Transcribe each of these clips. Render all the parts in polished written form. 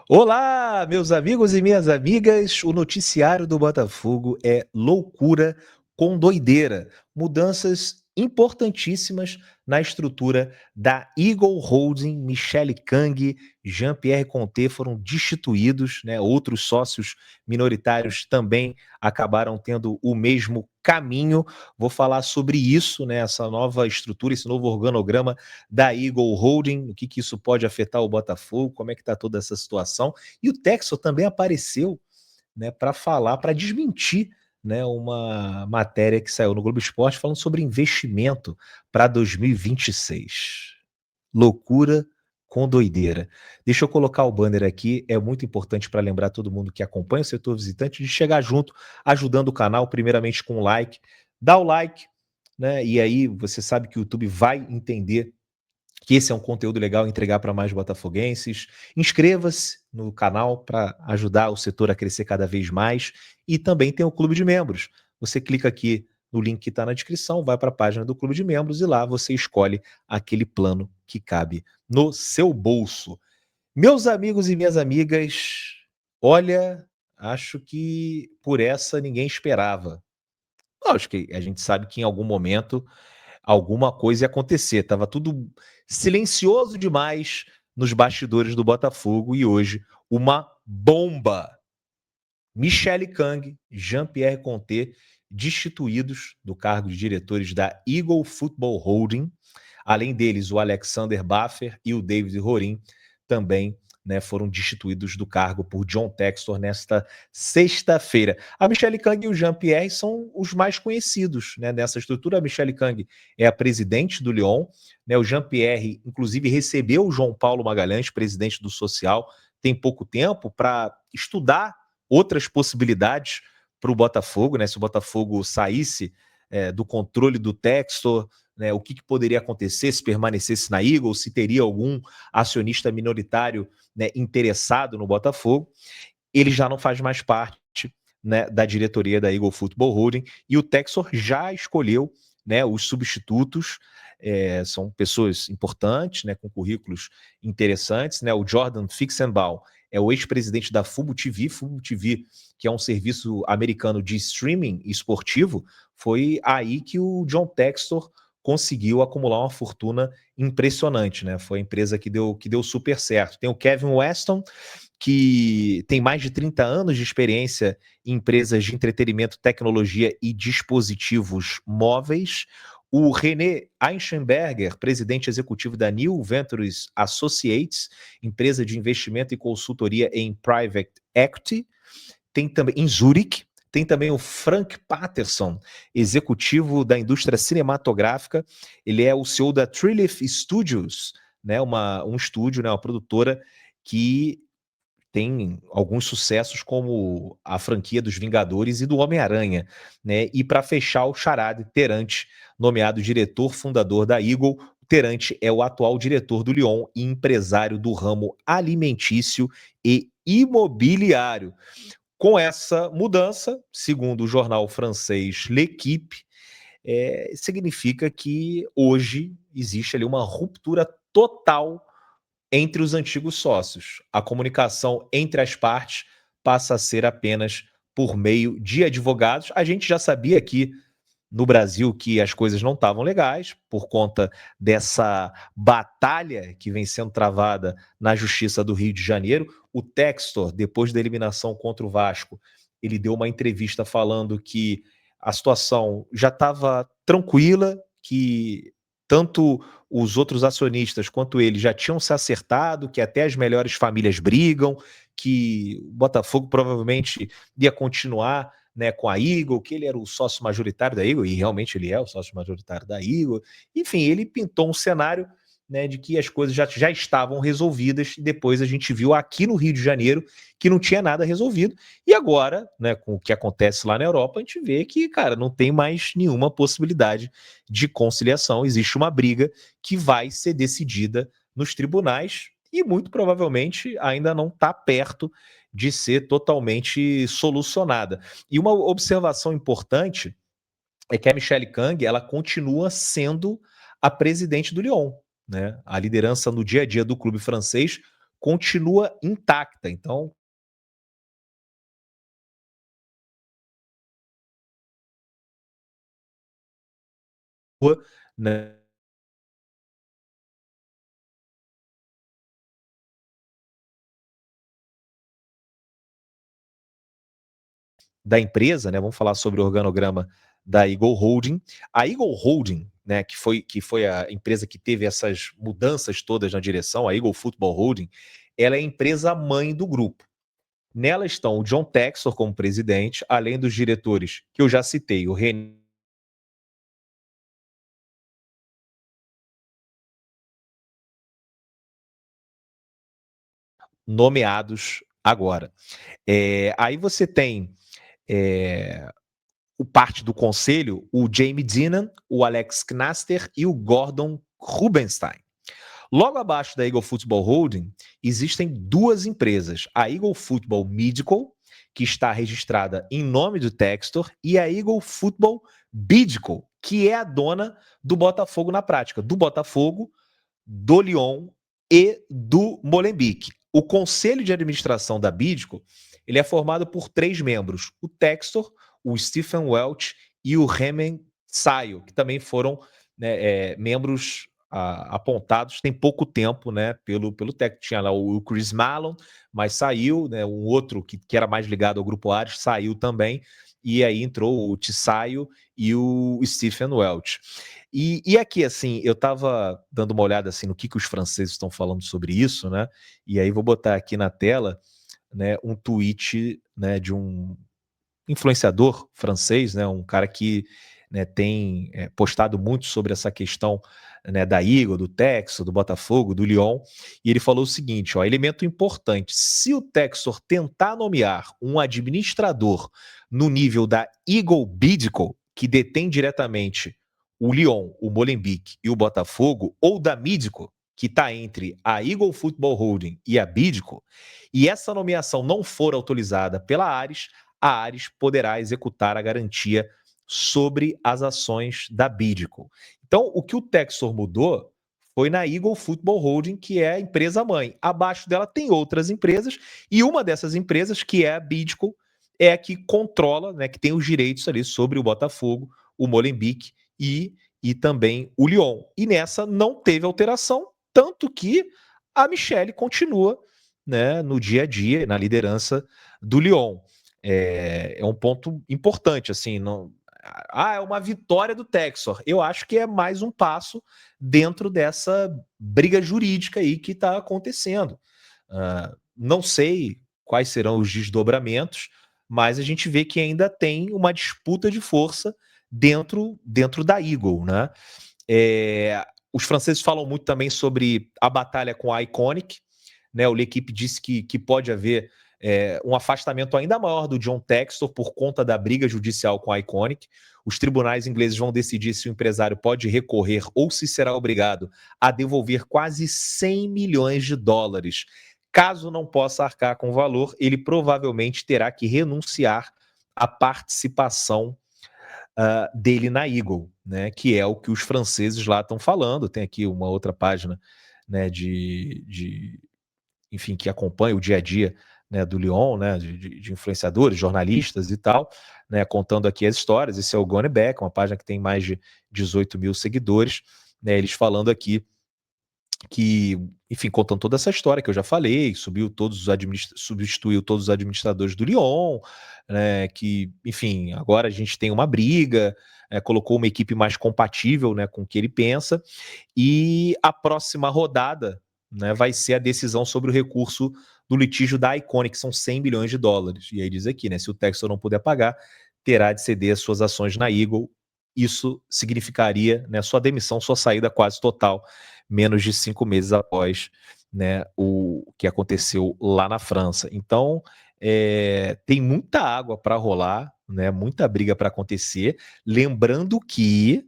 Olá, meus amigos e minhas amigas. O noticiário do Botafogo é loucura com doideira. Mudanças importantíssimas na estrutura da Eagle Holding. Michele Kang, Jean-Pierre Conté foram destituídos, né? Outros sócios minoritários também acabaram tendo o mesmo caminho. Vou falar sobre isso, né? Essa nova estrutura, esse novo organograma da Eagle Holding, o que isso pode afetar o Botafogo, como é que está toda essa situação. E o Texel também apareceu, né, para falar, para desmentir, né, uma matéria que saiu no Globo Esporte falando sobre investimento para 2026. Loucura com doideira. Deixa eu colocar o banner aqui, é muito importante para lembrar todo mundo que acompanha o setor visitante de chegar junto, ajudando o canal, primeiramente com o like. Dá o like, né? E aí você sabe que o YouTube vai entender que esse é um conteúdo legal entregar para mais botafoguenses. Inscreva-se no canal para ajudar o setor a crescer cada vez mais. E também tem o Clube de Membros. Você clica aqui no link que está na descrição, vai para a página do Clube de Membros e lá você escolhe aquele plano que cabe no seu bolso. Meus amigos e minhas amigas, olha, acho que por essa ninguém esperava. Lógico que a gente sabe que em algum momento alguma coisa ia acontecer. Tava tudo silencioso demais nos bastidores do Botafogo e hoje uma bomba. Michele Kang, Jean-Pierre Conté, destituídos do cargo de diretores da Eagle Football Holding. Além deles, o Alexander Baffer e o David Rorim também, né, foram destituídos do cargo por John Textor nesta sexta-feira. A Michele Kang e o Jean-Pierre são os mais conhecidos, né, nessa estrutura. A Michele Kang é a presidente do Lyon, né, o Jean-Pierre, inclusive, recebeu o João Paulo Magalhães, presidente do Social, tem pouco tempo para estudar outras possibilidades para o Botafogo, né? Se o Botafogo saísse do controle do Textor, né, o que poderia acontecer se permanecesse na Eagle, se teria algum acionista minoritário, né, interessado no Botafogo. Ele já não faz mais parte, né, da diretoria da Eagle Football Holding e o Textor já escolheu, né, os substitutos. São pessoas importantes, né, com currículos interessantes, né? O Jordan Fixenbaum é o ex-presidente da Fubo TV, que é um serviço americano de streaming esportivo. Foi aí que o John Textor conseguiu acumular uma fortuna impressionante, né? Foi a empresa que deu super certo. Tem o Kevin Weston, que tem mais de 30 anos de experiência em empresas de entretenimento, tecnologia e dispositivos móveis. O René Eichenberger, presidente executivo da New Ventures Associates, empresa de investimento e consultoria em private equity, tem também em Zurich. Tem também o Frank Patterson, executivo da indústria cinematográfica. Ele é o CEO da Treeleaf Studios, né, um estúdio, né, uma produtora que tem alguns sucessos como a franquia dos Vingadores e do Homem-Aranha, né? E para fechar, o Charade Terante, nomeado diretor fundador da Eagle. O Terante é o atual diretor do Lyon e empresário do ramo alimentício e imobiliário. Com essa mudança, segundo o jornal francês L'Equipe, significa que hoje existe ali uma ruptura total entre os antigos sócios. A comunicação entre as partes passa a ser apenas por meio de advogados. A gente já sabia aqui no Brasil que as coisas não estavam legais por conta dessa batalha que vem sendo travada na Justiça do Rio de Janeiro. O Textor, depois da eliminação contra o Vasco, ele deu uma entrevista falando que a situação já estava tranquila, que tanto os outros acionistas quanto ele já tinham se acertado, que até as melhores famílias brigam, que o Botafogo provavelmente ia continuar, né, com a Eagle, que ele era o sócio majoritário da Eagle, e realmente ele é o sócio majoritário da Eagle. Enfim, ele pintou um cenário, né, de que as coisas já estavam resolvidas, e depois a gente viu aqui no Rio de Janeiro que não tinha nada resolvido, e agora, né, com o que acontece lá na Europa, a gente vê que, cara, não tem mais nenhuma possibilidade de conciliação, existe uma briga que vai ser decidida nos tribunais, e muito provavelmente ainda não está perto de ser totalmente solucionada. E uma observação importante é que a Michele Kang, ela continua sendo a presidente do Lyon, né? A liderança no dia a dia do clube francês continua intacta. Então, né, da empresa, né, vamos falar sobre o organograma da Eagle Holding. A Eagle Holding, né, que foi a empresa que teve essas mudanças todas na direção, a Eagle Football Holding, ela é a empresa mãe do grupo. Nela estão o John Textor como presidente, além dos diretores que eu já citei, o René, nomeados agora. Aí você tem é, o parte do conselho, o Jamie Dinan, o Alex Knaster e o Gordon Rubenstein. Logo abaixo da Eagle Football Holding, existem duas empresas, a Eagle Football Medical, que está registrada em nome do Textor, e a Eagle Football Bidical, que é a dona do Botafogo na prática, do Botafogo, do Lyon e do Molenbeek. O conselho de administração da Bidco, ele é formado por três membros: o Textor, o Stephen Welch e o Remen Sayo, que também foram, né, membros apontados tem pouco tempo, né, pelo técnico. Tinha lá o Chris Malone, mas saiu, né, um outro que era mais ligado ao Grupo Ares, saiu também, e aí entrou o Tissaio e o Stephen Welch. E aqui, assim, eu estava dando uma olhada assim, no que os franceses estão falando sobre isso, né? E aí vou botar aqui na tela, né, um tweet, né, de um influenciador francês, né, um cara que, né, tem postado muito sobre essa questão, né, da Eagle, do Texor, do Botafogo, do Lyon, e ele falou o seguinte: ó, elemento importante, se o Texor tentar nomear um administrador no nível da Eagle Bidical, que detém diretamente o Lyon, o Molenbeek e o Botafogo, ou da Midico, que está entre a Eagle Football Holding e a Bidico, e essa nomeação não for autorizada pela Ares, a Ares poderá executar a garantia sobre as ações da Bidico. Então, o que o Textor mudou foi na Eagle Football Holding, que é a empresa mãe. Abaixo dela tem outras empresas, e uma dessas empresas, que é a Bidico, é a que controla, né, que tem os direitos ali sobre o Botafogo, o Molenbeek e também o Lyon. E nessa não teve alteração, tanto que a Michelle continua, né, no dia a dia, na liderança do Lyon. É um ponto importante, assim, não, é uma vitória do Texor. Eu acho que é mais um passo dentro dessa briga jurídica aí que está acontecendo. Não sei quais serão os desdobramentos, mas a gente vê que ainda tem uma disputa de força dentro da Eagle, né? Os franceses falam muito também sobre a batalha com a Iconic, né? O L'Equipe disse que pode haver um afastamento ainda maior do John Textor por conta da briga judicial com a Iconic. Os tribunais ingleses vão decidir se o empresário pode recorrer ou se será obrigado a devolver quase 100 milhões de dólares. Caso não possa arcar com o valor, ele provavelmente terá que renunciar à participação dele na Eagle, né? Que é o que os franceses lá estão falando. Tem aqui uma outra página, né, enfim, que acompanha o dia a dia, né, do Lyon, né, de influenciadores, jornalistas e tal, né, contando aqui as histórias. Esse é o Gone Back, uma página que tem mais de 18 mil seguidores, né, eles falando aqui que, enfim, contando toda essa história que eu já falei, substituiu todos os administradores do Lyon, né, que, enfim, agora a gente tem uma briga, colocou uma equipe mais compatível, né, com o que ele pensa, e a próxima rodada, né, vai ser a decisão sobre o recurso do litígio da Iconic, que são 100 milhões de dólares. E aí diz aqui, né, se o Textor não puder pagar, terá de ceder as suas ações na Eagle. Isso significaria, né, sua demissão, sua saída quase total, menos de 5 meses após, né, o que aconteceu lá na França. Então, tem muita água para rolar, né, muita briga para acontecer. Lembrando que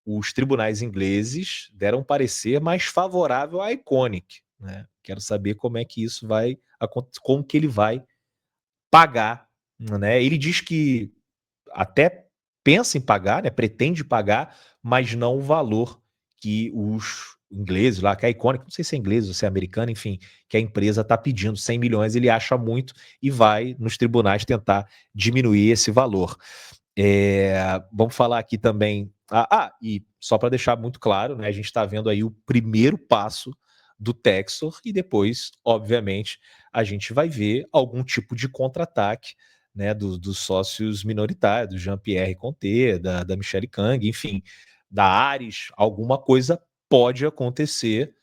os tribunais ingleses deram um parecer mais favorável à Iconic, né? Quero saber como é que isso vai acontecer, como que ele vai pagar, né? Ele diz que até pensa em pagar, né? Pretende pagar, mas não o valor que os ingleses lá, que é icônica, não sei se é inglês ou se é americana, enfim, que a empresa está pedindo 100 milhões, ele acha muito e vai nos tribunais tentar diminuir esse valor. Vamos falar aqui também. E só para deixar muito claro, né, a gente está vendo aí o primeiro passo do Textor e depois, obviamente, a gente vai ver algum tipo de contra-ataque, né, dos sócios minoritários, do Jean-Pierre Comté, da Michelle Kang, enfim, da Ares, alguma coisa pode acontecer,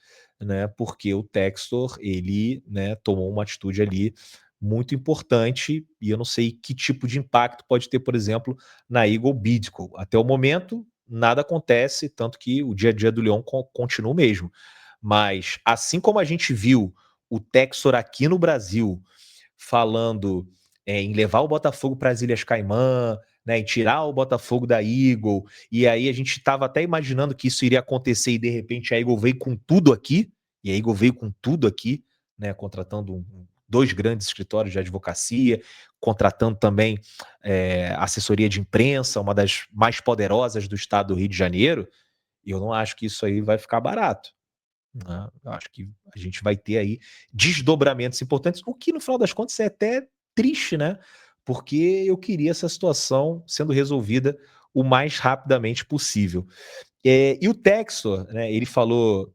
né, porque o Textor, ele, né, tomou uma atitude ali muito importante e eu não sei que tipo de impacto pode ter, por exemplo, na Eagle Bidco. Até o momento, nada acontece, tanto que o dia a dia do Leão continua o mesmo. Mas, assim como a gente viu o Textor aqui no Brasil falando em levar o Botafogo para as Ilhas Caimã, né, em tirar o Botafogo da Eagle, e aí a gente estava até imaginando que isso iria acontecer e de repente a Eagle veio com tudo aqui, e a Eagle veio com tudo aqui, né, contratando dois grandes escritórios de advocacia, contratando também assessoria de imprensa, uma das mais poderosas do estado do Rio de Janeiro, e eu não acho que isso aí vai ficar barato. Né? Eu acho que a gente vai ter aí desdobramentos importantes, o que no final das contas é até triste, né? Porque eu queria essa situação sendo resolvida o mais rapidamente possível. E o Textor, né, ele falou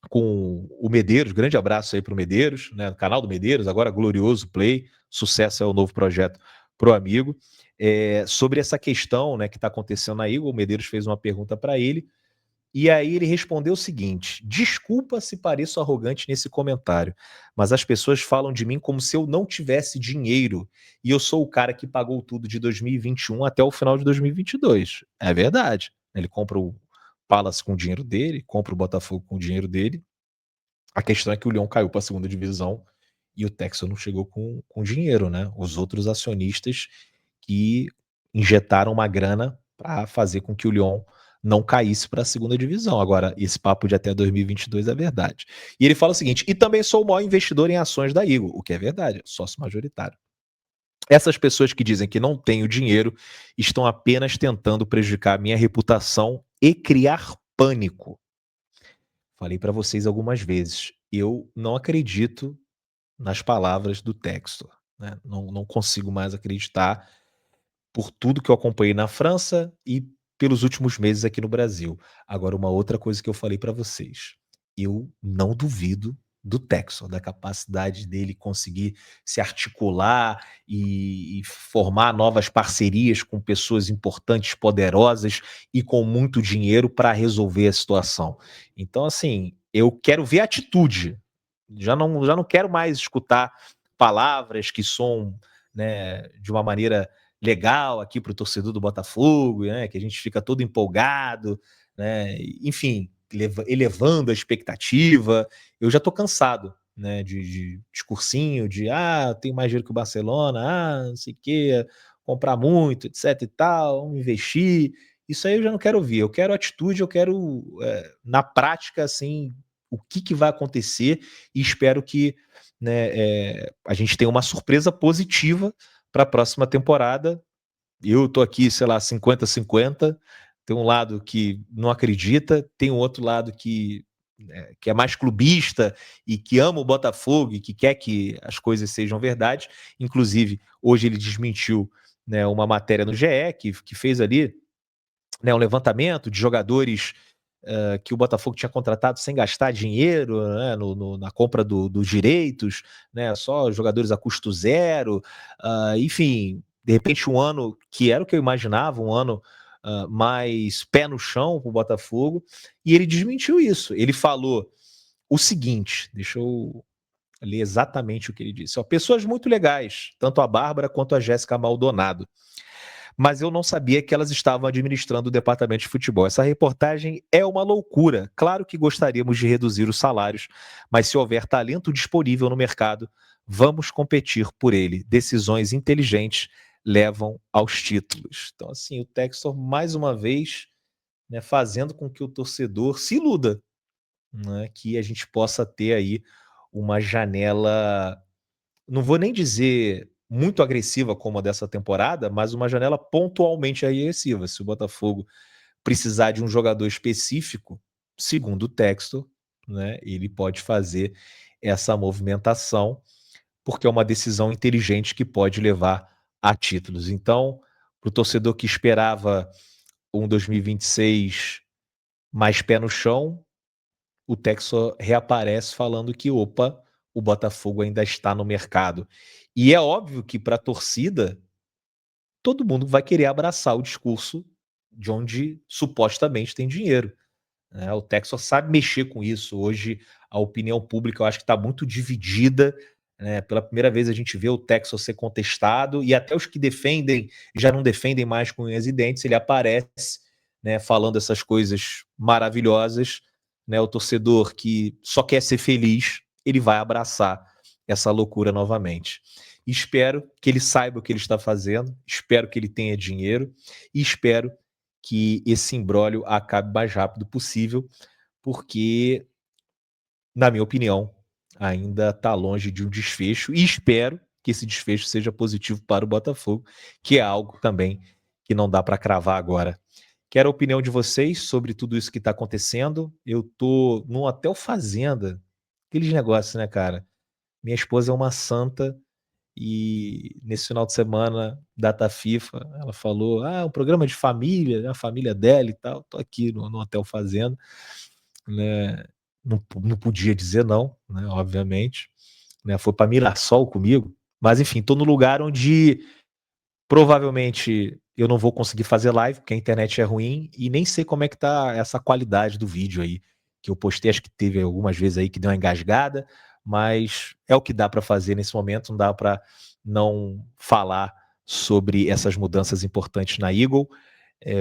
com o Medeiros, grande abraço aí para o Medeiros, né, no canal do Medeiros, agora Glorioso Play, sucesso é o novo projeto pro amigo, sobre essa questão, né, que está acontecendo na Eagle. O Medeiros fez uma pergunta para ele, e aí ele respondeu o seguinte: desculpa se pareço arrogante nesse comentário, mas as pessoas falam de mim como se eu não tivesse dinheiro, e eu sou o cara que pagou tudo de 2021 até o final de 2022. É verdade. Ele compra o Palace com o dinheiro dele, compra o Botafogo com o dinheiro dele. A questão é que o Lyon caiu para a segunda divisão e o Texas não chegou com dinheiro, né? Os outros acionistas que injetaram uma grana para fazer com que o Lyon não caísse para a segunda divisão. Agora, esse papo de até 2022 é verdade. E ele fala o seguinte: e também sou o maior investidor em ações da Eagle, o que é verdade, sócio majoritário. Essas pessoas que dizem que não tenho dinheiro estão apenas tentando prejudicar a minha reputação e criar pânico. Falei para vocês algumas vezes, eu não acredito nas palavras do Textor, né? Não consigo mais acreditar por tudo que eu acompanhei na França e pelos últimos meses aqui no Brasil. Agora, uma outra coisa que eu falei para vocês, eu não duvido do Textor, da capacidade dele conseguir se articular e formar novas parcerias com pessoas importantes, poderosas e com muito dinheiro para resolver a situação. Então, assim, eu quero ver atitude. Já não quero mais escutar palavras que soam, né, de uma maneira legal aqui para o torcedor do Botafogo, né, que a gente fica todo empolgado, né, enfim, elevando a expectativa. Eu já estou cansado, né, de discursinho de tem mais dinheiro que o Barcelona, não sei o quê, comprar muito, etc e tal, vamos investir. Isso aí eu já não quero ouvir. Eu quero atitude, eu quero, na prática, assim, o que vai acontecer, e espero que, né, a gente tenha uma surpresa positiva para a próxima temporada. Eu tô aqui, sei lá, 50-50. Tem um lado que não acredita, tem um outro lado que é mais clubista e que ama o Botafogo e que quer que as coisas sejam verdade. Inclusive, hoje ele desmentiu, né, uma matéria no GE que fez ali, né, um levantamento de jogadores que o Botafogo tinha contratado sem gastar dinheiro, né, na compra dos direitos, né, só jogadores a custo zero, enfim, de repente um ano que era o que eu imaginava, um ano mais pé no chão para o Botafogo, e ele desmentiu isso. Ele falou o seguinte, deixa eu ler exatamente o que ele disse: pessoas muito legais, tanto a Bárbara quanto a Jéssica Maldonado, mas eu não sabia que elas estavam administrando o departamento de futebol. Essa reportagem é uma loucura. Claro que gostaríamos de reduzir os salários, mas se houver talento disponível no mercado, vamos competir por ele. Decisões inteligentes levam aos títulos. Então, assim, o Textor, mais uma vez, né, fazendo com que o torcedor se iluda, né, que a gente possa ter aí uma janela, não vou nem dizer muito agressiva como a dessa temporada, mas uma janela pontualmente agressiva. Se o Botafogo precisar de um jogador específico, segundo o texto, né, ele pode fazer essa movimentação, porque é uma decisão inteligente que pode levar a títulos. Então, para o torcedor que esperava um 2026 mais pé no chão, o Textor reaparece falando que, opa, o Botafogo ainda está no mercado. E é óbvio que para a torcida, todo mundo vai querer abraçar o discurso de onde supostamente tem dinheiro, né? O Textor sabe mexer com isso. Hoje a opinião pública eu acho que está muito dividida, né? Pela primeira vez a gente vê o Textor ser contestado e até os que defendem já não defendem mais com unhas e dentes. Ele aparece, né, falando essas coisas maravilhosas, né? O torcedor que só quer ser feliz, ele vai abraçar essa loucura novamente. Espero que ele saiba o que ele está fazendo, espero que ele tenha dinheiro e espero que esse imbróglio acabe o mais rápido possível, porque, na minha opinião, ainda está longe de um desfecho e espero que esse desfecho seja positivo para o Botafogo, que é algo também que não dá para cravar agora. Quero a opinião de vocês sobre tudo isso que está acontecendo. Eu tô num hotel fazenda, aqueles negócios, né, cara? Minha esposa é uma santa e nesse final de semana, data FIFA, ela falou: "Ah, um programa de família, né, a família dela e tal". Tô aqui no hotel fazendo, né, não podia dizer não, né, obviamente, né, foi pra Mirassol comigo, mas enfim, tô no lugar onde provavelmente eu não vou conseguir fazer live, porque a internet é ruim e nem sei como é que tá essa qualidade do vídeo aí, que eu postei, acho que teve algumas vezes aí que deu uma engasgada, mas é o que dá para fazer nesse momento, não dá para não falar sobre essas mudanças importantes na Eagle.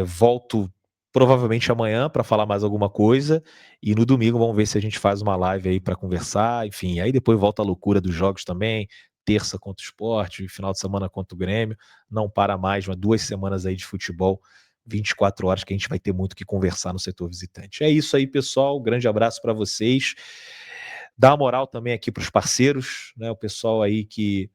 Volto provavelmente amanhã para falar mais alguma coisa e no domingo vamos ver se a gente faz uma live aí para conversar, enfim, aí depois volta a loucura dos jogos também, terça contra o Sport, final de semana contra o Grêmio, não para mais, 2 semanas aí de futebol, 24 horas que a gente vai ter muito o que conversar no setor visitante. É isso aí, pessoal, grande abraço para vocês. Dá uma moral também aqui para os parceiros, né, o pessoal aí que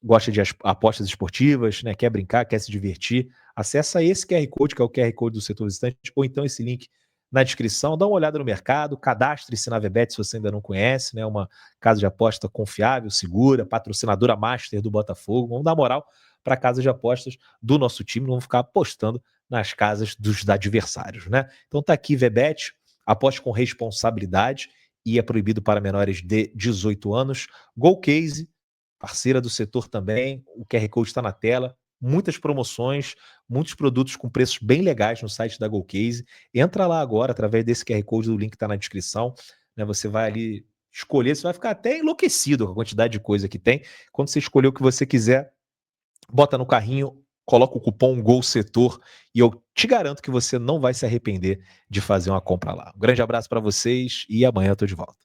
gosta de apostas esportivas, né, quer brincar, quer se divertir, acessa esse QR Code, que é o QR Code do setor visitante, ou então esse link na descrição, dá uma olhada no mercado, cadastre-se na VBET se você ainda não conhece, né, uma casa de aposta confiável, segura, patrocinadora master do Botafogo, vamos dar moral para a casa de apostas do nosso time, não vamos ficar apostando nas casas dos adversários, né? Então tá aqui VBET, aposte com responsabilidade e é proibido para menores de 18 anos. Golcase, parceira do setor também, o QR Code está na tela, muitas promoções, muitos produtos com preços bem legais no site da Golcase. Entra lá agora, através desse QR Code, o link está na descrição, né, você vai ali escolher, você vai ficar até enlouquecido com a quantidade de coisa que tem. Quando você escolher o que você quiser, bota no carrinho, coloca o cupom GOLSETOR e eu te garanto que você não vai se arrepender de fazer uma compra lá. Um grande abraço para vocês e amanhã eu tô de volta.